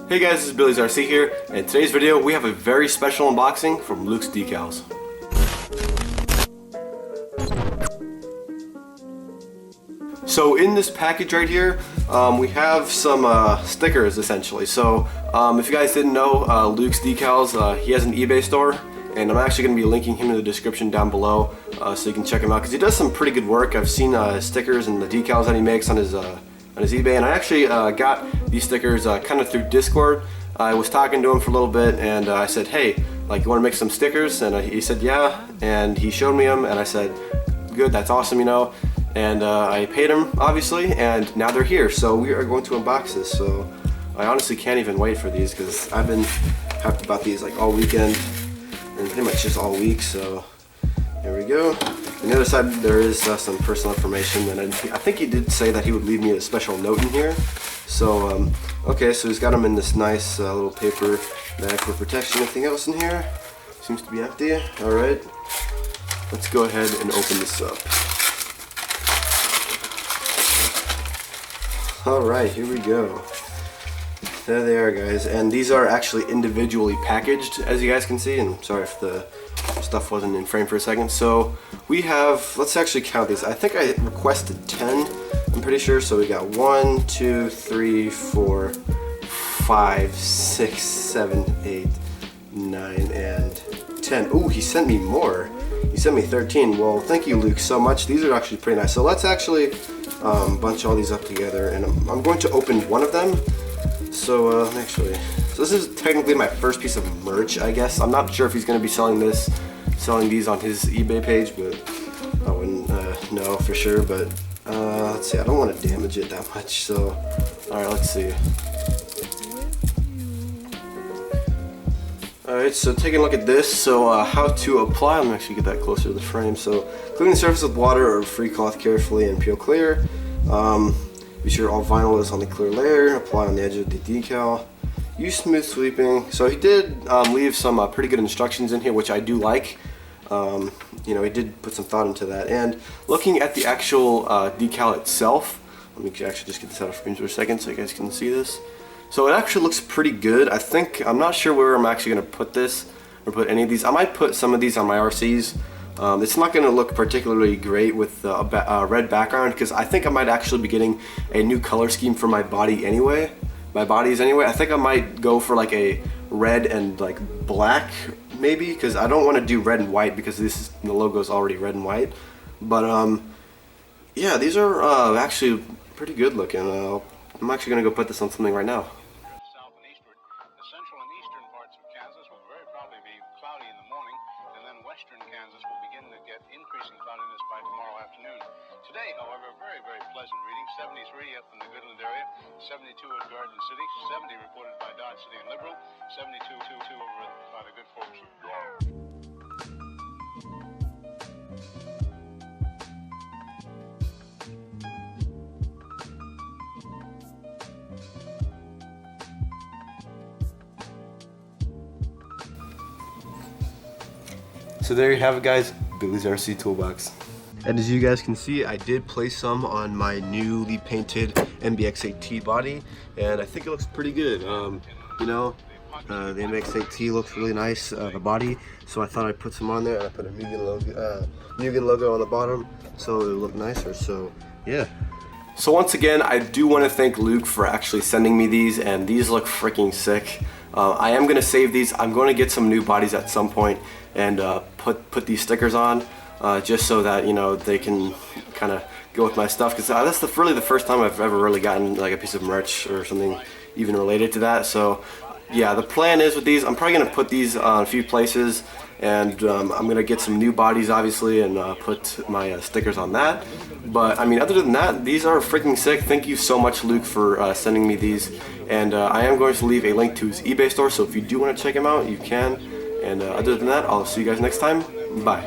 Hey guys, this is Billy's RC here, and in today's video we have a very special unboxing from Luke's Decals. So in this package right here, we have some stickers essentially. So if you guys didn't know, Luke's Decals, he has an eBay store, and I'm actually going to be linking him in the description down below so you can check him out because he does some pretty good work. I've seen stickers and the decals that he makes on his eBay, and I actually got these stickers kind of through Discord. I was talking to him for a little bit, and I said, hey, like, you want to make some stickers? And he said yeah, and he showed me them, and I said, good, that's awesome, you know. And I paid him, obviously, and now they're here, so we are going to unbox this. So I honestly can't even wait for these because I've been hyped about these like all weekend and pretty much just all week. So here we go. On the other side there is some personal information, and I think he did say that he would leave me a special note in here. So okay, so he's got them in this nice little paper bag for protection. Anything else in here? Seems to be empty. Alright, let's go ahead and open this up. Alright, here we go. There they are, guys, and these are actually individually packaged, as you guys can see, and sorry if the stuff wasn't in frame for a second. So we have, let's actually count these. I think I requested 10, I'm pretty sure. So we got 1, 2, 3, 4, 5, 6, 7, 8, 9, and 10. Ooh, he sent me more. He sent me 13. Well, thank you, Luke, so much. These are actually pretty nice. So let's actually bunch all these up together, and I'm going to open one of them. So so this is technically my first piece of merch, I guess. I'm not sure if he's going to be selling these on his eBay page, but I wouldn't know for sure. But let's see, I don't want to damage it that much. So alright, let's see. Alright, so taking a look at this, so how to apply, I'm actually get that closer to the frame. So clean the surface with water or free cloth carefully and peel clear. Be sure all vinyl is on the clear layer. Apply on the edge of the decal. Use smooth sweeping. So he did leave some pretty good instructions in here, which I do like. You know, he did put some thought into that. And looking at the actual decal itself, let me actually just get this out of frame for a second so you guys can see this. So it actually looks pretty good. I'm not sure where I'm actually going to put this or put any of these. I might put some of these on my RCs. It's not going to look particularly great with a red background because I think I might actually be getting a new color scheme for my body anyway. I think I might go for like a red and like black maybe, because I don't want to do red and white because the logo is already red and white. But yeah, these are actually pretty good looking. I'm actually going to go put this on something right now. Western Kansas will begin to get increasing cloudiness by tomorrow afternoon. Today, however, very, very pleasant reading. 73 up in the Goodland area, 72 at Garden City, 70 reported by Dodge City and Liberal, 72 over by the good folks of Garden. So there you have it, guys, Billy's RC Toolbox. And as you guys can see, I did place some on my newly painted MBX8T body, and I think it looks pretty good. You know, the MBX8T looks really nice, the body, so I thought I'd put some on there, and I put a Mugen logo on the bottom, so it'll look nicer, so yeah. So once again, I do want to thank Luke for actually sending me these, and these look freaking sick. I am going to save these. I'm going to get some new bodies at some point and put these stickers on just so that, you know, they can kind of go with my stuff, because that's really the first time I've ever really gotten like a piece of merch or something even related to that. So yeah, the plan is with these, I'm probably going to put these on a few places, and I'm going to get some new bodies obviously and put my stickers on that. But I mean, other than that, these are freaking sick. Thank you so much, Luke, for sending me these, and I am going to leave a link to his eBay store, so if you do want to check him out, you can. And other than that, I'll see you guys next time. Bye.